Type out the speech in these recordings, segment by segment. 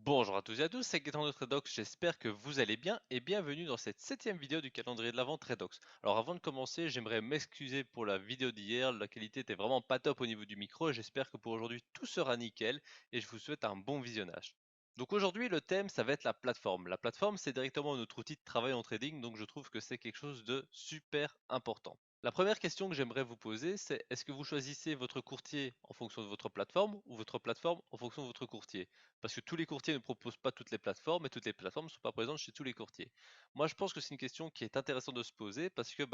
Bonjour à tous et à tous, c'est Gaëtan de Tradox, j'espère que vous allez bien et bienvenue dans cette septième vidéo du calendrier de l'Avent Tradox. Alors avant de commencer, j'aimerais m'excuser pour la vidéo d'hier, la qualité était vraiment pas top au niveau du micro et j'espère que pour aujourd'hui tout sera nickel et je vous souhaite un bon visionnage. Donc aujourd'hui le thème ça va être la plateforme. La plateforme c'est directement notre outil de travail en trading donc je trouve que c'est quelque chose de super important. La première question que j'aimerais vous poser, c'est est-ce que vous choisissez votre courtier en fonction de votre plateforme ou votre plateforme en fonction de votre courtier? Parce que tous les courtiers ne proposent pas toutes les plateformes et toutes les plateformes ne sont pas présentes chez tous les courtiers. Moi, je pense que c'est une question qui est intéressante de se poser parce que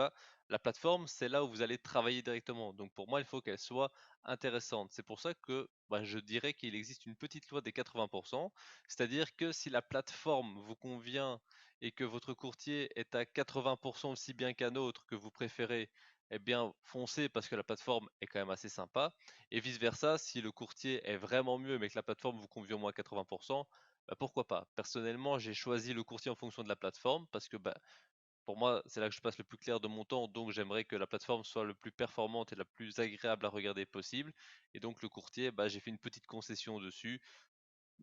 la plateforme, c'est là où vous allez travailler directement. Donc pour moi, il faut qu'elle soit intéressante. C'est pour ça que je dirais qu'il existe une petite loi des 80%, c'est-à-dire que si la plateforme vous convient et que votre courtier est à 80% aussi bien qu'un autre que vous préférez, eh bien foncez parce que la plateforme est quand même assez sympa. Et vice-versa, si le courtier est vraiment mieux mais que la plateforme vous convient au moins à 80%, pourquoi pas? Personnellement, j'ai choisi le courtier en fonction de la plateforme parce que pour moi, c'est là que je passe le plus clair de mon temps, donc j'aimerais que la plateforme soit le plus performante et la plus agréable à regarder possible. Et donc le courtier, j'ai fait une petite concession dessus,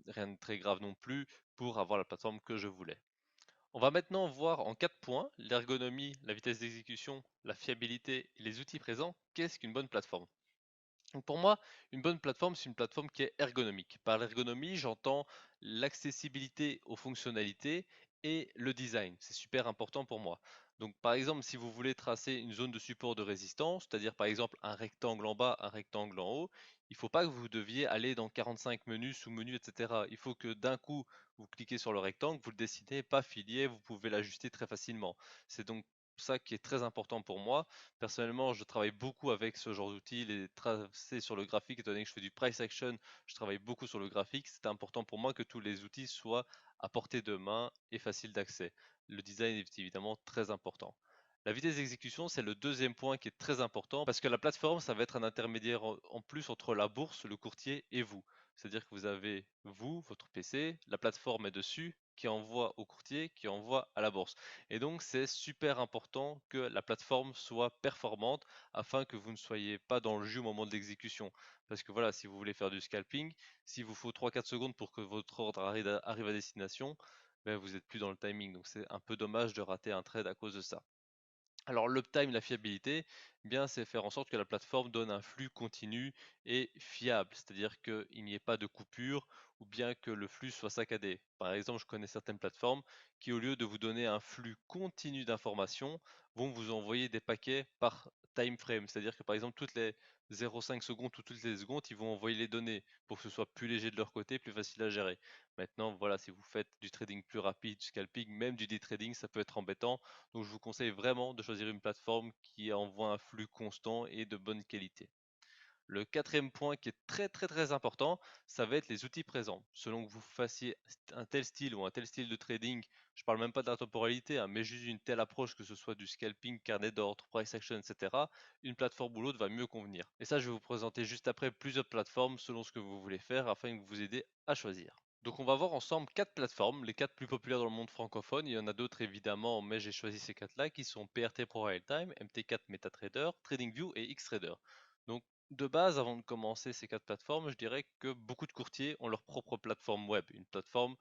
rien de très grave non plus, pour avoir la plateforme que je voulais. On va maintenant voir en 4 points, l'ergonomie, la vitesse d'exécution, la fiabilité et les outils présents, qu'est-ce qu'une bonne plateforme? Donc pour moi, une bonne plateforme, c'est une plateforme qui est ergonomique. Par l'ergonomie, j'entends l'accessibilité aux fonctionnalités et le design. C'est super important pour moi. Donc par exemple, si vous voulez tracer une zone de support de résistance, c'est-à-dire par exemple un rectangle en bas, un rectangle en haut, il ne faut pas que vous deviez aller dans 45 menus, sous-menus, etc. Il faut que d'un coup, vous cliquez sur le rectangle, vous le dessinez, pas filier, vous pouvez l'ajuster très facilement. C'est donc ça qui est très important pour moi. Personnellement, je travaille beaucoup avec ce genre d'outils, les tracés sur le graphique, étant donné que je fais du price action, je travaille beaucoup sur le graphique. C'est important pour moi que tous les outils soient à portée de main et faciles d'accès. Le design est évidemment très important. La vitesse d'exécution, c'est le deuxième point qui est très important parce que la plateforme, ça va être un intermédiaire en plus entre la bourse, le courtier et vous. C'est-à-dire que vous avez vous, votre PC, la plateforme est dessus, qui envoie au courtier, qui envoie à la bourse. Et donc, c'est super important que la plateforme soit performante afin que vous ne soyez pas dans le jus au moment de l'exécution. Parce que voilà, si vous voulez faire du scalping, s'il vous faut 3-4 secondes pour que votre ordre arrive à destination, vous n'êtes plus dans le timing. Donc, c'est un peu dommage de rater un trade à cause de ça. Alors l'uptime, la fiabilité, c'est faire en sorte que la plateforme donne un flux continu et fiable, c'est-à-dire qu'il n'y ait pas de coupure ou bien que le flux soit saccadé. Par exemple, je connais certaines plateformes qui, au lieu de vous donner un flux continu d'informations, vont vous envoyer des paquets par time frame, c'est-à-dire que par exemple toutes les 0,5 secondes ou toutes les secondes, ils vont envoyer les données pour que ce soit plus léger de leur côté, plus facile à gérer. Maintenant, voilà, si vous faites du trading plus rapide, du scalping, même du day trading, ça peut être embêtant. Donc je vous conseille vraiment de choisir une plateforme qui envoie un flux constant et de bonne qualité. Le quatrième point qui est très très très important, ça va être les outils présents. Selon que vous fassiez un tel style ou un tel style de trading, je parle même pas de la temporalité, mais juste une telle approche, que ce soit du scalping, carnet d'ordre, price action, etc., une plateforme ou l'autre va mieux convenir. Et ça, je vais vous présenter juste après plusieurs plateformes selon ce que vous voulez faire afin de vous aider à choisir. Donc on va voir ensemble quatre plateformes, les quatre plus populaires dans le monde francophone. Il y en a d'autres évidemment, mais j'ai choisi ces quatre-là qui sont PRT Pro Realtime, MT4 MetaTrader, TradingView et Xtrader. Donc de base, avant de commencer ces quatre plateformes, je dirais que beaucoup de courtiers ont leur propre plateforme web, une plateforme,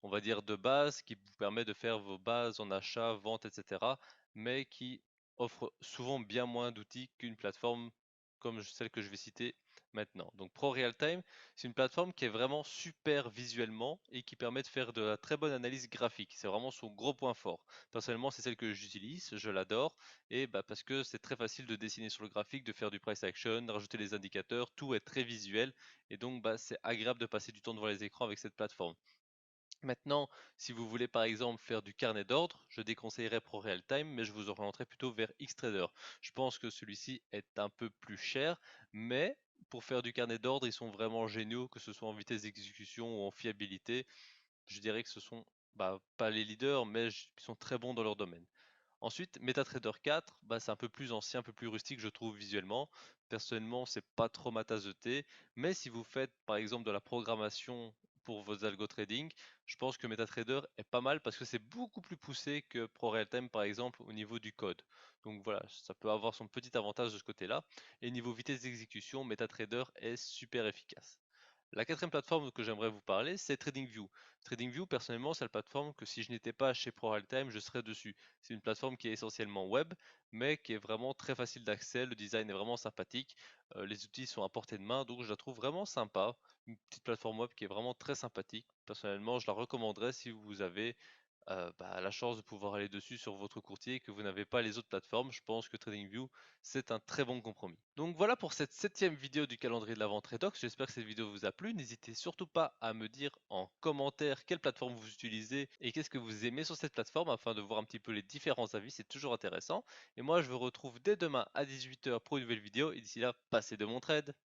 on va dire, de base qui vous permet de faire vos bases en achat, vente, etc., mais qui offre souvent bien moins d'outils qu'une plateforme comme celle que je vais citer maintenant. Donc Pro Realtime, c'est une plateforme qui est vraiment super visuellement et qui permet de faire de la très bonne analyse graphique. C'est vraiment son gros point fort. Personnellement, c'est celle que j'utilise, je l'adore, et parce que c'est très facile de dessiner sur le graphique, de faire du price action, de rajouter les indicateurs, tout est très visuel, et donc c'est agréable de passer du temps devant les écrans avec cette plateforme. Maintenant, si vous voulez par exemple faire du carnet d'ordre, je déconseillerais Pro Realtime, mais je vous orienterai plutôt vers Xtrader. Je pense que celui-ci est un peu plus cher, mais pour faire du carnet d'ordre, ils sont vraiment géniaux, que ce soit en vitesse d'exécution ou en fiabilité. Je dirais que ce sont pas les leaders, mais ils sont très bons dans leur domaine. Ensuite, MetaTrader 4, c'est un peu plus ancien, un peu plus rustique, je trouve, visuellement. Personnellement, c'est pas trop ma tasse de thé, mais si vous faites par exemple de la programmation pour vos algo trading, je pense que MetaTrader est pas mal parce que c'est beaucoup plus poussé que ProRealTime par exemple au niveau du code. Donc voilà, ça peut avoir son petit avantage de ce côté-là. Et niveau vitesse d'exécution, MetaTrader est super efficace. La quatrième plateforme que j'aimerais vous parler, c'est TradingView. TradingView, personnellement, c'est la plateforme que si je n'étais pas chez ProRealTime, je serais dessus. C'est une plateforme qui est essentiellement web, mais qui est vraiment très facile d'accès. Le design est vraiment sympathique. Les outils sont à portée de main, donc je la trouve vraiment sympa. Une petite plateforme web qui est vraiment très sympathique. Personnellement, je la recommanderais si vous avez la chance de pouvoir aller dessus sur votre courtier et que vous n'avez pas les autres plateformes. Je pense que TradingView, c'est un très bon compromis. Donc voilà pour cette septième vidéo du calendrier de la vente Redox. J'espère que cette vidéo vous a plu. N'hésitez surtout pas à me dire en commentaire quelle plateforme vous utilisez et qu'est-ce que vous aimez sur cette plateforme afin de voir un petit peu les différents avis. C'est toujours intéressant. Et moi, je vous retrouve dès demain à 18 h pour une nouvelle vidéo. Et d'ici là, passez de mon trade.